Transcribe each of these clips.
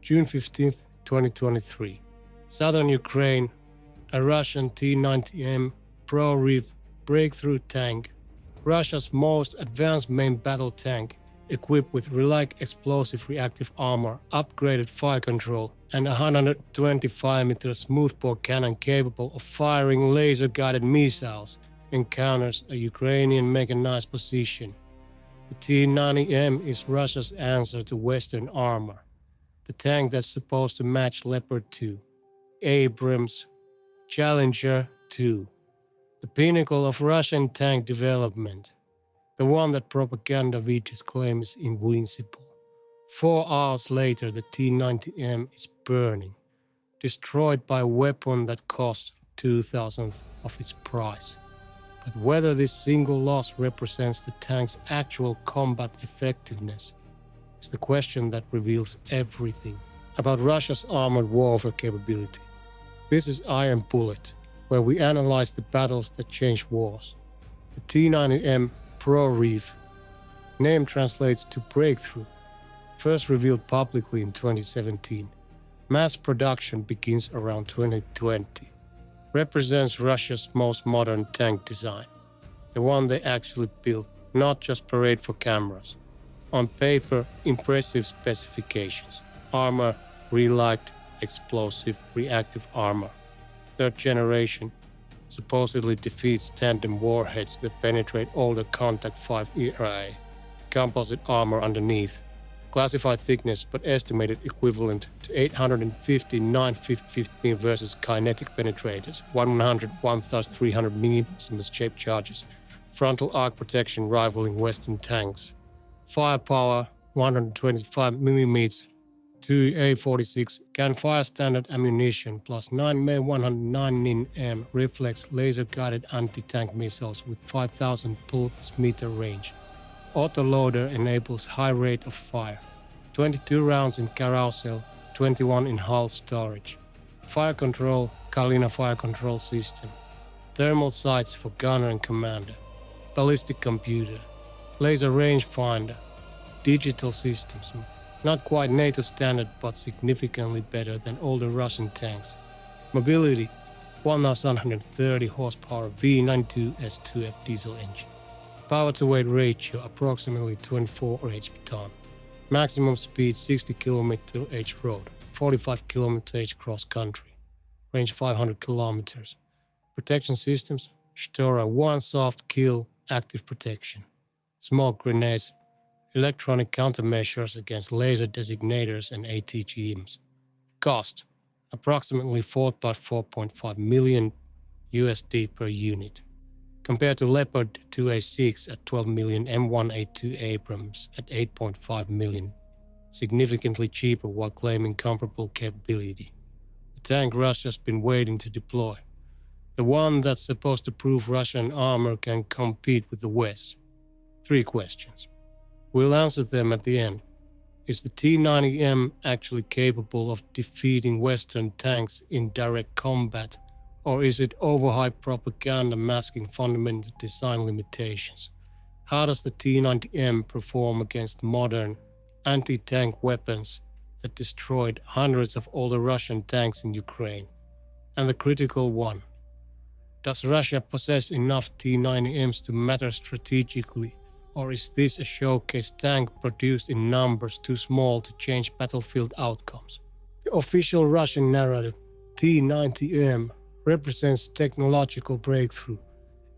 June 15, 2023. Southern Ukraine, a Russian T-90M Proryv breakthrough tank, Russia's most advanced main battle tank, equipped with relic explosive reactive armor, upgraded fire control, and a 125mm smoothbore cannon capable of firing laser-guided missiles, encounters a Ukrainian mechanized position. The T-90M is Russia's answer to Western armor, the tank that's supposed to match Leopard 2, Abrams, Challenger 2, the pinnacle of Russian tank development, the one that propaganda videos claim is invincible. 4 hours later, the T-90M is burning, destroyed by a weapon that cost 2,000th of its price. But whether this single loss represents the tank's actual combat effectiveness is the question that reveals everything about Russia's armored warfare capability. This is Iron Bullet, where we analyze the battles that change wars. The T-90M Proryv, name translates to breakthrough, first revealed publicly in 2017. Mass production begins around 2020. Represents Russia's most modern tank design, the one they actually built, not just parade for cameras. On paper, impressive specifications: armor, relight, explosive, reactive armor. 3rd generation, supposedly defeats tandem warheads that penetrate older Contact 5 ERA. Composite armor underneath, classified thickness but estimated equivalent to 850 950 versus kinetic penetrators, 100-1300 mm shaped charges, frontal arc protection rivaling Western tanks, firepower 125 mm, 2 A46 can fire standard ammunition plus 9 May 109mm reflex laser-guided anti-tank missiles with 5,000 pulse-meter range. Autoloader enables high rate of fire. 22 rounds in carousel, 21 in hull storage. Fire control, Kalina fire control system. Thermal sights for gunner and commander. Ballistic computer. Laser rangefinder. Digital systems. Not quite NATO standard, but significantly better than older Russian tanks. Mobility, 1,130 horsepower V92S2F diesel engine. Power-to-weight ratio approximately 24 h/ton. Maximum speed 60 km/h road, 45 km/h cross-country. Range 500 km. Protection systems: Shtora 1 soft kill active protection. Smoke grenades, electronic countermeasures against laser designators and ATGMs. Cost: approximately 4.5 million USD per unit. Compared to Leopard 2A6 at 12 million, M1A2 Abrams at 8.5 million. Significantly cheaper while claiming comparable capability. The tank Russia's been waiting to deploy. The one that's supposed to prove Russian armor can compete with the West. 3 questions. We'll answer them at the end. Is the T-90M actually capable of defeating Western tanks in direct combat? Or is it overhyped propaganda masking fundamental design limitations? How does the T-90M perform against modern anti-tank weapons that destroyed hundreds of older Russian tanks in Ukraine? And the critical one, does Russia possess enough T-90Ms to matter strategically? Or is this a showcase tank produced in numbers too small to change battlefield outcomes? The official Russian narrative, T-90M, represents technological breakthrough,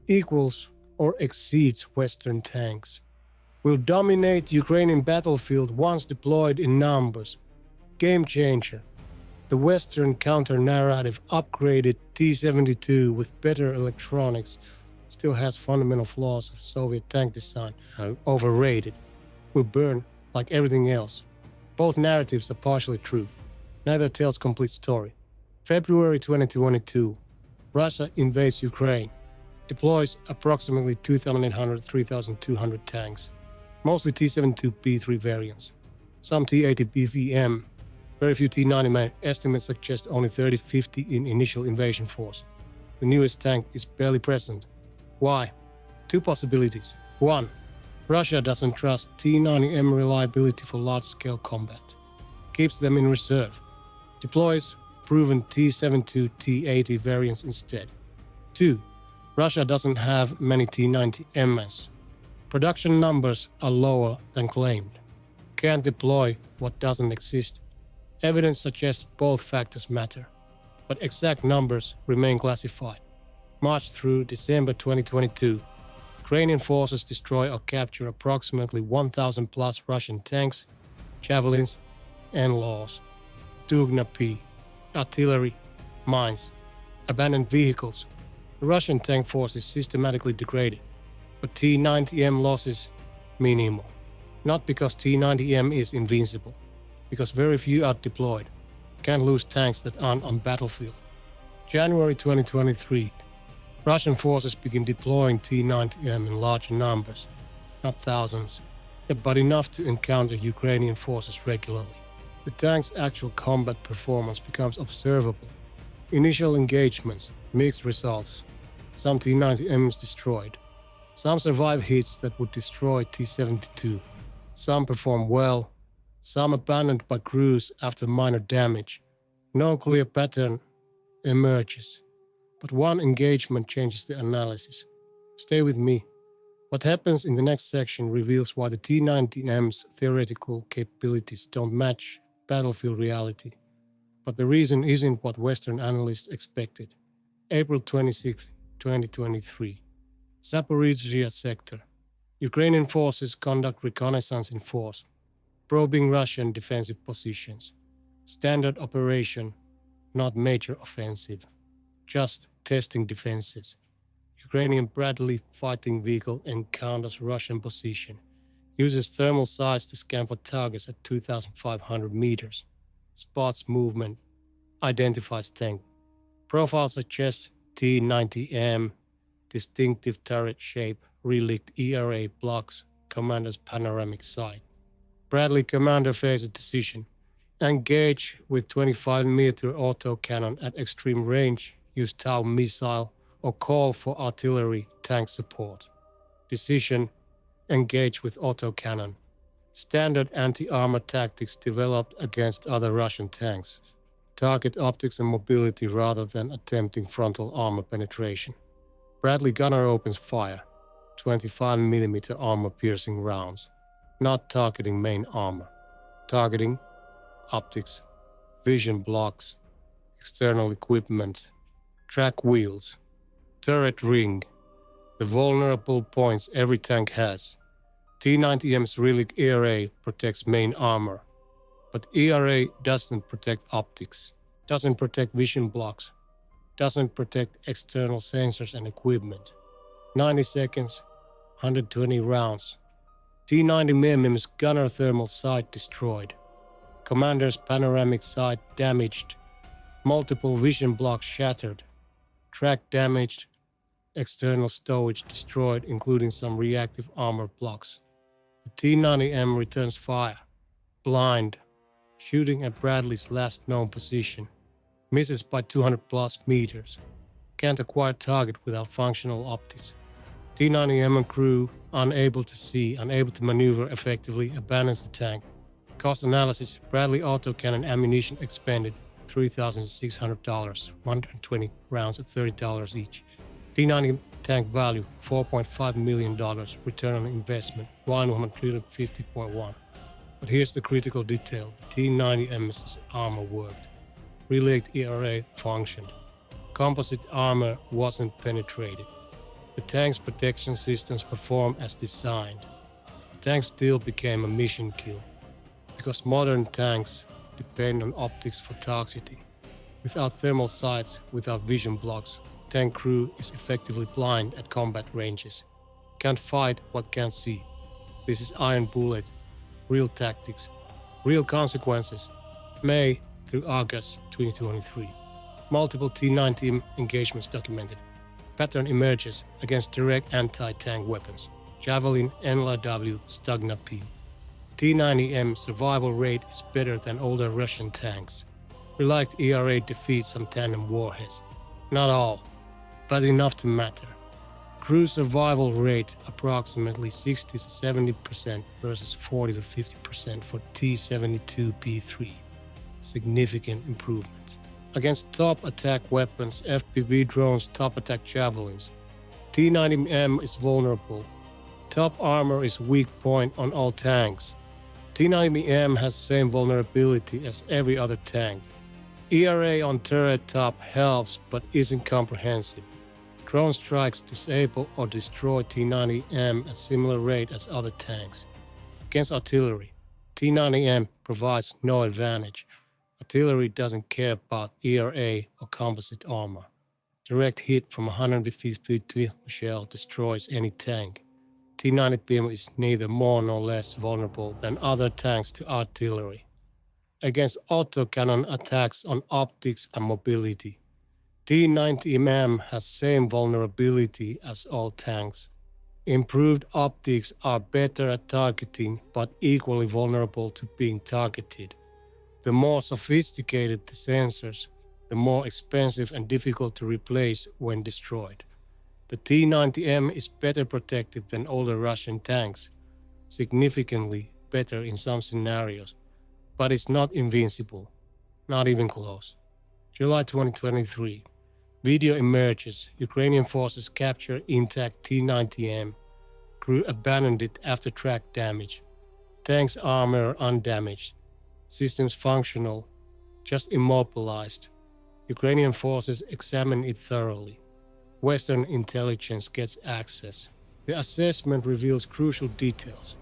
equals or exceeds Western tanks, will dominate Ukrainian battlefield once deployed in numbers, game changer. The Western counter-narrative upgraded T-72 with better electronics still has fundamental flaws of Soviet tank design, overrated, will burn like everything else. Both narratives are partially true. Neither tells complete story. February 2022, Russia invades Ukraine, deploys approximately 2,800-3,200 tanks, mostly T-72B3 variants, some T-80BVM, very few T-90M. Estimates suggest only 30-50 in initial invasion force. The newest tank is barely present. Why? 2 possibilities. 1. Russia doesn't trust T-90M reliability for large-scale combat. keeps them in reserve, deploys proven T-72, T-80 variants instead. 2. Russia doesn't have many T-90Ms. Production numbers are lower than claimed. Can't deploy what doesn't exist. Evidence suggests both factors matter, but exact numbers remain classified. March through December 2022, Ukrainian forces destroy or capture approximately 1,000 plus Russian tanks, javelins, and laws, Stugna P, artillery, mines, abandoned vehicles. The Russian tank force is systematically degraded, but T-90M losses minimal. Not because T-90M is invincible, because very few are deployed. Can't lose tanks that aren't on battlefield. January 2023, Russian forces begin deploying T-90M in larger numbers, not thousands, but enough to encounter Ukrainian forces regularly. The tank's actual combat performance becomes observable. Initial engagements, mixed results. Some T-90Ms destroyed. Some survive hits that would destroy T-72. Some perform well. Some abandoned by crews after minor damage. No clear pattern emerges. But one engagement changes the analysis. Stay with me. What happens in the next section reveals why the T-90M's theoretical capabilities don't match battlefield reality. But the reason isn't what Western analysts expected. April 26, 2023. Zaporizhzhia sector. Ukrainian forces conduct reconnaissance in force, probing Russian defensive positions. Standard operation, not major offensive. Just testing defenses. Ukrainian Bradley fighting vehicle encounters Russian position. Uses thermal sights to scan for targets at 2,500 meters. Spots movement. Identifies tank. Profile suggests T-90M. Distinctive turret shape. Relict ERA blocks. Commander's panoramic sight. Bradley commander faces decision. Engage with 25-meter autocannon at extreme range. Use Tau missile or call for artillery tank support. Decision. Engage with autocannon. Standard anti-armor tactics developed against other Russian tanks. Target optics and mobility rather than attempting frontal armor penetration. Bradley gunner opens fire. 25mm armor-piercing rounds. Not targeting main armor. Targeting optics, vision blocks, external equipment, track wheels, turret ring, the vulnerable points every tank has. T-90M's Relic ERA protects main armor, but ERA doesn't protect optics, doesn't protect vision blocks, doesn't protect external sensors and equipment. 90 seconds, 120 rounds. T-90M's gunner thermal sight destroyed. Commander's panoramic sight damaged. Multiple vision blocks shattered. Track damaged. External stowage destroyed, including some reactive armor blocks. The T-90M returns fire. Blind. Shooting at Bradley's last known position. Misses by 200 plus meters. Can't acquire target without functional optics. T-90M and crew, unable to see, unable to maneuver effectively, abandons the tank. Cost analysis, Bradley autocannon ammunition expended, $3,600, 120 rounds at $30 each. T-90 tank value, $4.5 million, return on investment, 150.1. But here's the critical detail, the T-90M's armor worked. Relict ERA functioned. Composite armor wasn't penetrated. The tank's protection systems performed as designed. The tank still became a mission kill, because modern tanks depend on optics for targeting. Without thermal sights, without vision blocks, tank crew is effectively blind at combat ranges. Can't fight what can't see. This is Iron Bullet, real tactics, real consequences. May through August 2023. Multiple T-90M engagements documented. Pattern emerges against direct anti-tank weapons. Javelin, NLRW, Stugna P. T-90M survival rate is better than older Russian tanks. Relict ERA defeats some tandem warheads. Not all, but enough to matter. Crew survival rate approximately 60 to 70% versus 40 to 50% for T-72B3. significant improvements. Against top attack weapons, FPV drones, top attack javelins, T-90M is vulnerable. Top armor is weak point on all tanks. T-90M has the same vulnerability as every other tank. ERA on turret top helps but isn't comprehensive. Drone strikes disable or destroy T-90M at similar rate as other tanks. Against artillery, T-90M provides no advantage. Artillery doesn't care about ERA or composite armor. Direct hit from 152 shell destroys any tank. T-90M is neither more nor less vulnerable than other tanks to artillery. Against autocannon attacks on optics and mobility, T-90M has same vulnerability as all tanks. Improved optics are better at targeting but equally vulnerable to being targeted. The more sophisticated the sensors, the more expensive and difficult to replace when destroyed. The T-90M is better protected than older Russian tanks, significantly better in some scenarios, but it's not invincible, not even close. July 2023. Video emerges. Ukrainian forces capture intact T-90M. Crew abandoned it after track damage. Tank's armor undamaged. Systems functional, just immobilized. Ukrainian forces examine it thoroughly. Western intelligence gets access. The assessment reveals crucial details.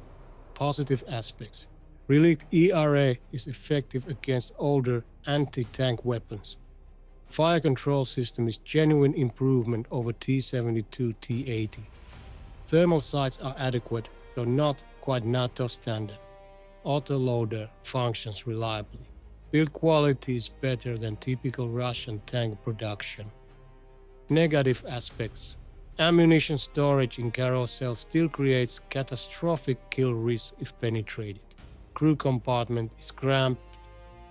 Positive aspects. Relict ERA is effective against older anti-tank weapons. Fire control system is genuine improvement over T-72 T-80. Thermal sights are adequate, though not quite NATO standard. Autoloader functions reliably. Build quality is better than typical Russian tank production. Negative aspects. Ammunition storage in carousel still creates catastrophic kill risk if penetrated. Crew compartment is cramped,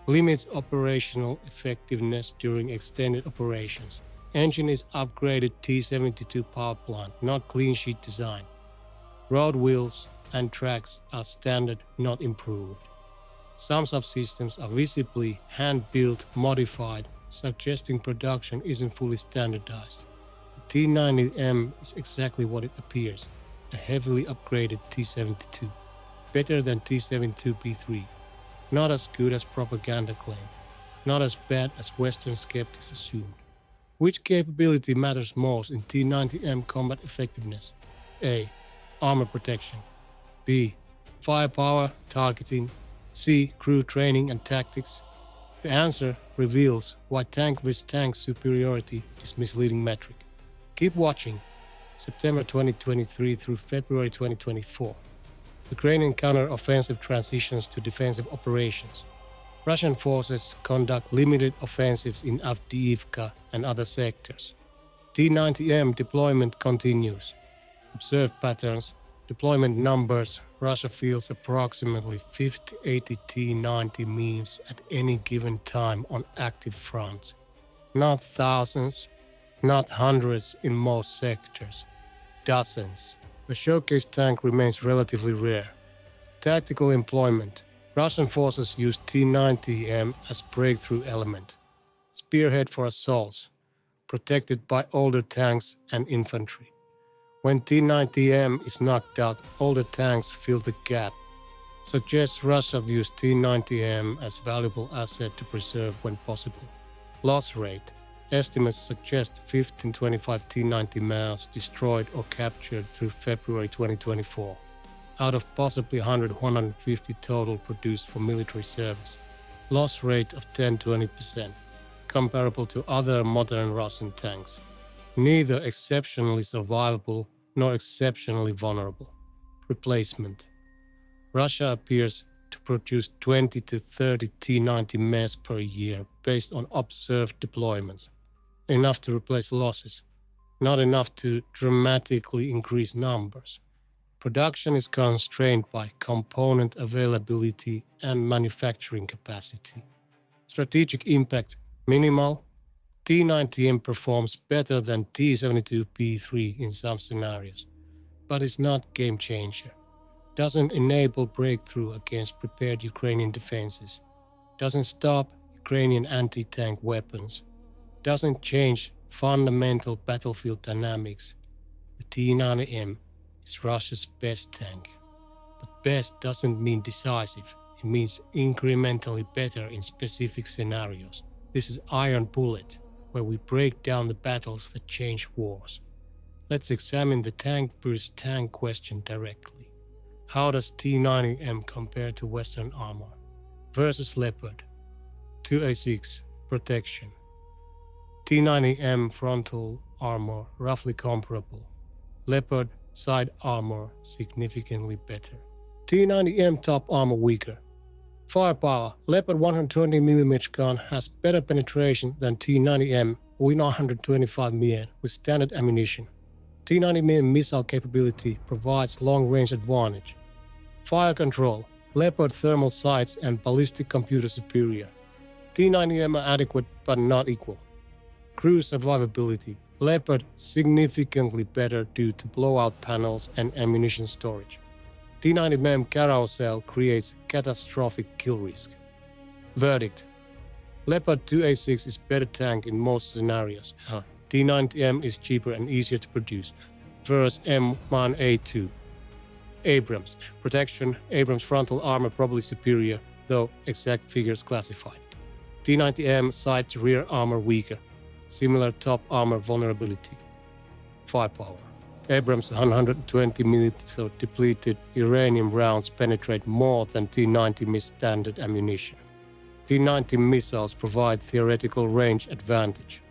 limits operational effectiveness during extended operations. Engine is upgraded T-72 power plant, not clean sheet design. Road wheels and tracks are standard, not improved. Some subsystems are visibly hand-built, modified, suggesting production isn't fully standardized. The T-90M is exactly what it appears, a heavily upgraded T-72. Better than T-72B3. Not as good as propaganda claim. Not as bad as Western skeptics assumed. Which capability matters most in T-90M combat effectiveness? A. Armor protection. B. Firepower, targeting. C. Crew training and tactics. The answer reveals why tank vs tank superiority is misleading metric. Keep watching. September 2023 through February 2024. Ukrainian counter-offensive transitions to defensive operations. Russian forces conduct limited offensives in Avdiivka and other sectors. T-90M deployment continues. Observed patterns. Deployment numbers. Russia fields approximately 50-80 T-90Ms at any given time on active fronts. Not thousands, not hundreds in most sectors. Dozens. The showcase tank remains relatively rare. Tactical employment. Russian forces use T-90M as breakthrough element. Spearhead for assaults. Protected by older tanks and infantry. When T-90M is knocked out, older tanks fill the gap. Suggests Russia views T-90M as valuable asset to preserve when possible. Loss rate. Estimates suggest 15-25 T-90Ms destroyed or captured through February 2024, out of possibly 100-150 total produced for military service. Loss rate of 10-20%, comparable to other modern Russian tanks. Neither exceptionally survivable nor exceptionally vulnerable. Replacement. Russia appears to produce 20-30 T-90Ms per year based on observed deployments. Enough to replace losses, not enough to dramatically increase numbers. Production is constrained by component availability and manufacturing capacity. Strategic impact minimal. T-90M performs better than T-72B3 in some scenarios, but is not game changer. Doesn't enable breakthrough against prepared Ukrainian defenses. Doesn't stop Ukrainian anti-tank weapons doesn't change fundamental battlefield dynamics. The T-90M is Russia's best tank. But best doesn't mean decisive. It means incrementally better in specific scenarios. This is Iron Bullet, where we break down the battles that change wars. Let's examine the tank versus tank question directly. How does T-90M compare to Western armor? Versus Leopard. 2A6 protection. T-90M frontal armor roughly comparable. Leopard side armor significantly better. T-90M top armor weaker. Firepower. Leopard 120mm gun has better penetration than T-90M with 125mm with standard ammunition. T-90mm missile capability provides long-range advantage. Fire control. Leopard thermal sights and ballistic computer superior. T-90M are adequate but not equal. Crew survivability. Leopard significantly better due to blowout panels and ammunition storage. T-90M carousel creates catastrophic kill risk. Verdict. Leopard 2A6 is better tank in most scenarios. T-90M is cheaper and easier to produce. Versus M1A2. Abrams. Protection. Abrams frontal armor probably superior, though exact figures classified. T-90M side to rear armor weaker. Similar top armor vulnerability. Firepower. Abrams 120mm depleted uranium rounds penetrate more than T-90M standard ammunition. T-90 missiles provide theoretical range advantage.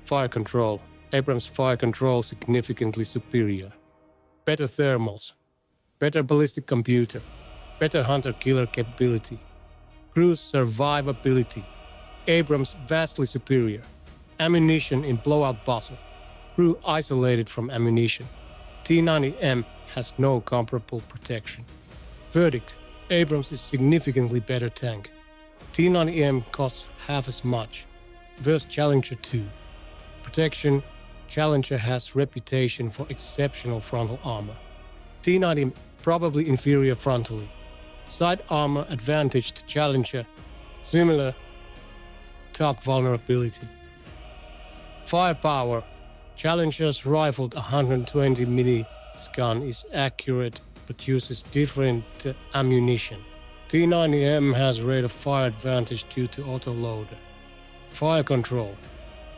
Fire control. Abrams fire control significantly superior. Better thermals. Better ballistic computer. Better hunter-killer capability. Crew survivability. Abrams vastly superior. Ammunition in blowout bustle. Crew isolated from ammunition. T-90M has no comparable protection. Verdict. Abrams is significantly better tank. T-90M costs half as much. Versus Challenger 2. Protection. Challenger has reputation for exceptional frontal armor. T-90M probably inferior frontally. Side armor advantage to Challenger. Similar. Top vulnerability. Firepower. Challenger's rifled 120mm gun is accurate but uses different ammunition. T-90M has rate of fire advantage due to autoloader. Fire control.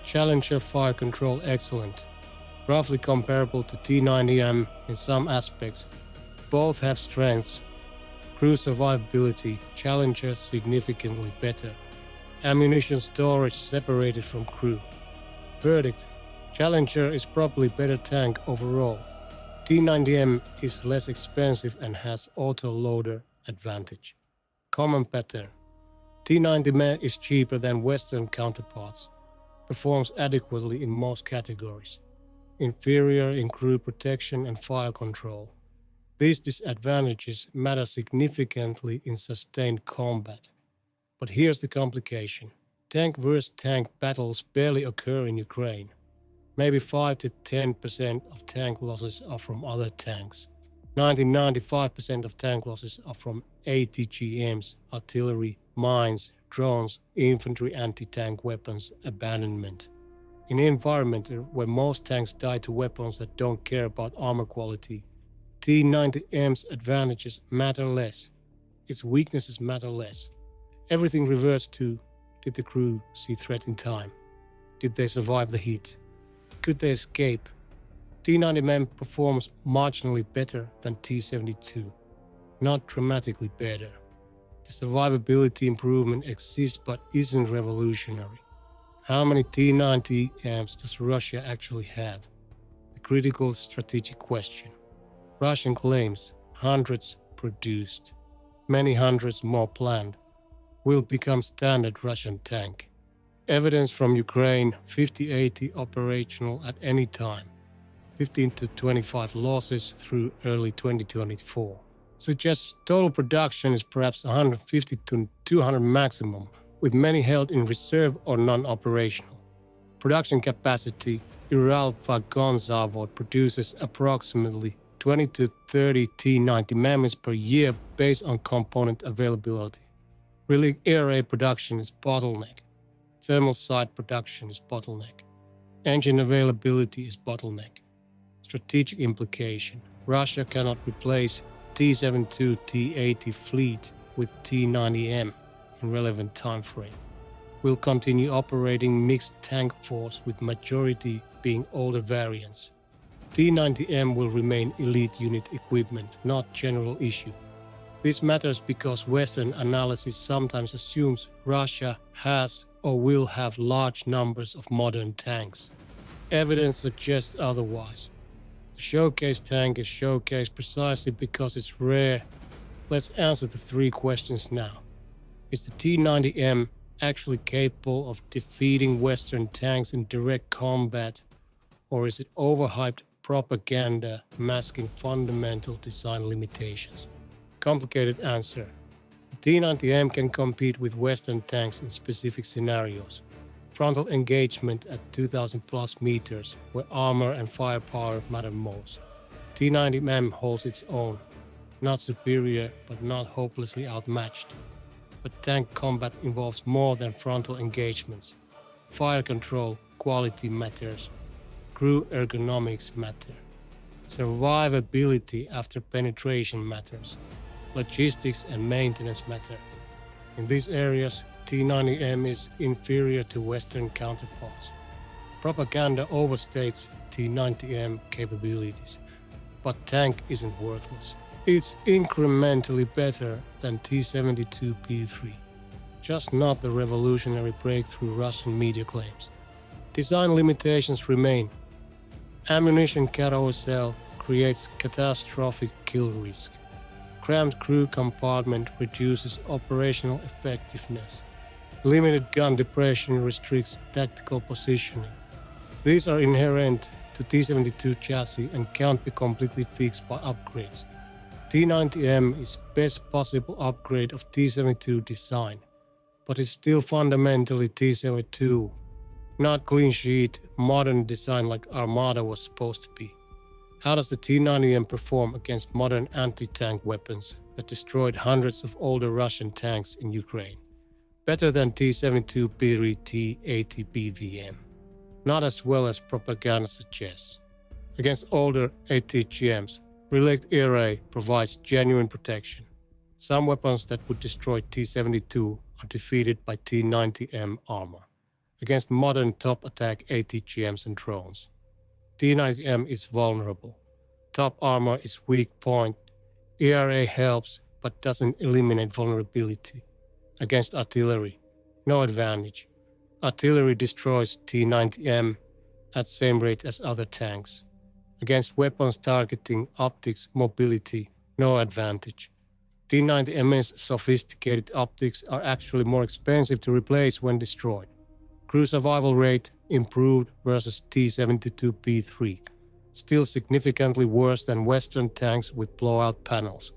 Challenger fire control excellent. Roughly comparable to T-90M in some aspects. Both have strengths. Crew survivability. Challenger significantly better. Ammunition storage separated from crew. Verdict. Challenger is probably better tank overall. T-90M is less expensive and has auto-loader advantage. Common pattern. T-90M is cheaper than Western counterparts. Performs adequately in most categories. Inferior in crew protection and fire control. These disadvantages matter significantly in sustained combat. But here's the complication. Tank versus tank battles barely occur in Ukraine. Maybe 5 to 10% of tank losses are from other tanks. 90-95% of tank losses are from ATGMs, artillery, mines, drones, infantry anti-tank weapons, abandonment. In an environment where most tanks die to weapons that don't care about armor quality, T-90M's advantages matter less. Its weaknesses matter less. Everything reverts to, did the crew see threat in time? Did they survive the heat? Could they escape? T-90M performs marginally better than T-72, not dramatically better. The survivability improvement exists but isn't revolutionary. How many T-90Ms does Russia actually have? The critical strategic question. Russian claims hundreds produced, many hundreds more planned, will become standard Russian tank. Evidence from Ukraine 50-80 operational at any time, 15 to 25 losses through early 2024. Suggests total production is perhaps 150 to 200 maximum, with many held in reserve or non-operational. Production capacity, Uralvagonzavod produces approximately 20 to 30 T-90 mammoths per year based on component availability. Relic air production is bottleneck. Thermal sight production is bottleneck. Engine availability is bottleneck. Strategic implication. Russia cannot replace T-72 T-80 fleet with T-90M in relevant time frame. Will continue operating mixed tank force with majority being older variants. T-90M will remain elite unit equipment, not general issue. This matters because Western analysis sometimes assumes Russia has or will have large numbers of modern tanks. Evidence suggests otherwise. The showcase tank is showcased precisely because it's rare. Let's answer the three questions now. Is the T-90M actually capable of defeating Western tanks in direct combat, or is it overhyped propaganda masking fundamental design limitations? Complicated answer. The T-90M can compete with Western tanks in specific scenarios. Frontal engagement at 2,000 plus meters, where armor and firepower matter most. T-90M holds its own. Not superior, but not hopelessly outmatched. But tank combat involves more than frontal engagements. Fire control, quality matters. Crew ergonomics matter. Survivability after penetration matters. Logistics and maintenance matter. In these areas, T-90M is inferior to Western counterparts. Propaganda overstates T-90M capabilities, but tank isn't worthless. It's incrementally better than T-72P3, just not the revolutionary breakthrough Russian media claims. Design limitations remain. Ammunition carousel creates catastrophic kill risk. Cramped crew compartment reduces operational effectiveness. Limited gun depression restricts tactical positioning. These are inherent to T-72 chassis and can't be completely fixed by upgrades. T-90M is best possible upgrade of T-72 design, but it's still fundamentally T-72, not clean sheet, modern design like Armada was supposed to be. How does the T-90M perform against modern anti-tank weapons that destroyed hundreds of older Russian tanks in Ukraine? Better than T-72 T-80 BVM. Not as well as propaganda suggests. Against older ATGMs, Relic Array provides genuine protection. Some weapons that would destroy T-72 are defeated by T-90M armor. Against modern top attack ATGMs and drones, T-90M is vulnerable. Top armor is weak point. ERA helps but doesn't eliminate vulnerability. Against artillery, no advantage. Artillery destroys T-90M at same rate as other tanks. Against weapons targeting, optics, mobility, no advantage. T-90M's sophisticated optics are actually more expensive to replace when destroyed. Crew survival rate improved versus T-72P3, still significantly worse than Western tanks with blowout panels.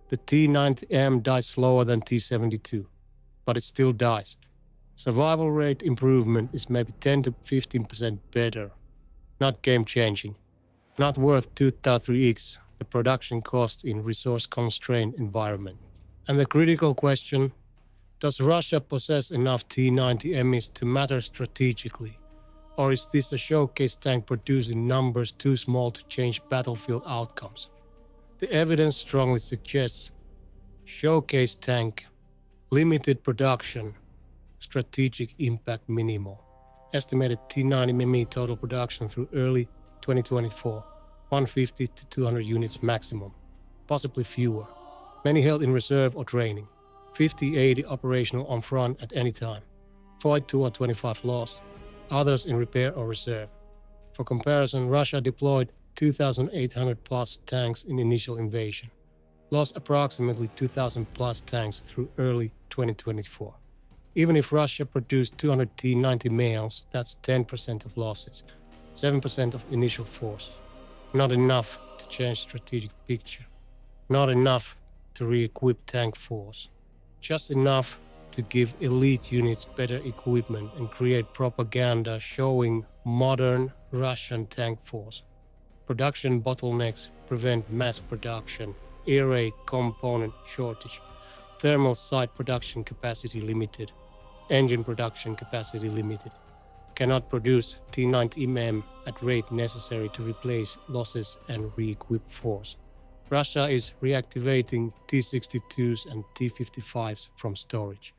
The T-90M dies slower than T-72, but it still dies. Survival rate improvement is maybe 10 to 15% better. Not game-changing. Not worth 2-3x the production cost in resource-constrained environment. And the critical question, does Russia possess enough T-90Ms to matter strategically? Or is this a showcase tank produced in numbers too small to change battlefield outcomes? The evidence strongly suggests showcase tank, limited production, strategic impact minimal. Estimated T-90M total production through early 2024, 150 to 200 units maximum, possibly fewer. Many held in reserve or training. 50-80 operational on front at any time. 42 or 25 lost. Others in repair or reserve. For comparison, Russia deployed 2,800 plus tanks in initial invasion. Lost approximately 2,000 plus tanks through early 2024. Even if Russia produced 200 T-90Ms, that's 10% of losses, 7% of initial force. Not enough to change strategic picture. Not enough to re-equip tank force. Just enough to give elite units better equipment and create propaganda showing modern Russian tank force. Production bottlenecks prevent mass production, array component shortage. Thermal site production capacity limited. Engine production capacity limited. Cannot produce T-90M at rate necessary to replace losses and re-equip force. Russia is reactivating T-62s and T-55s from storage,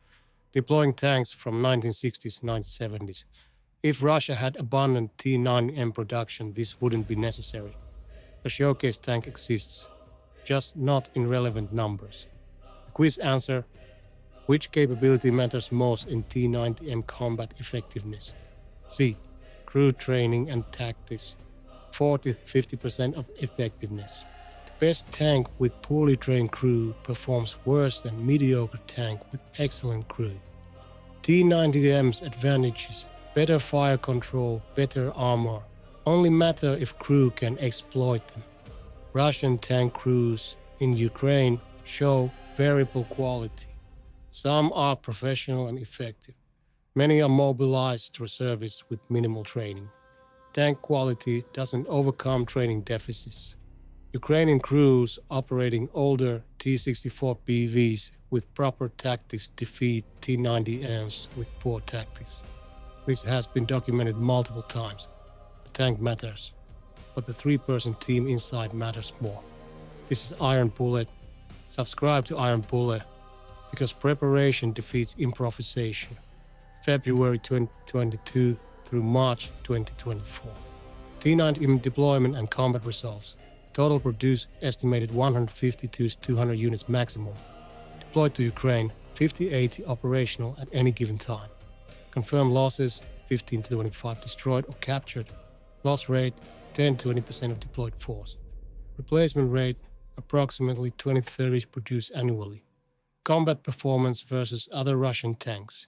deploying tanks from 1960s, 1970s. If Russia had abundant T-9M production, this wouldn't be necessary. The showcase tank exists, just not in relevant numbers. The quiz answer: which capability matters most in T-90M combat effectiveness? C. Crew training and tactics. 40-50% of effectiveness. The best tank with poorly trained crew performs worse than mediocre tank with excellent crew. T-90M's advantages: better fire control, better armor, only matter if crew can exploit them. Russian tank crews in Ukraine show variable quality. Some are professional and effective. Many are mobilized reservists with minimal training. Tank quality doesn't overcome training deficits. Ukrainian crews operating older T-64 PVs with proper tactics defeat T-90Ms with poor tactics. This has been documented multiple times. The tank matters, but the three-person team inside matters more. This is Iron Bullet. Subscribe to Iron Bullet, because preparation defeats improvisation. February 2022 through March 2024. T-90M deployment and combat results. Total produced estimated 150 to 200 units maximum. Deployed to Ukraine, 50-80 operational at any given time. Confirmed losses, 15 to 25 destroyed or captured. Loss rate, 10-20% of deployed force. Replacement rate, approximately 20-30 produced annually. Combat performance versus other Russian tanks.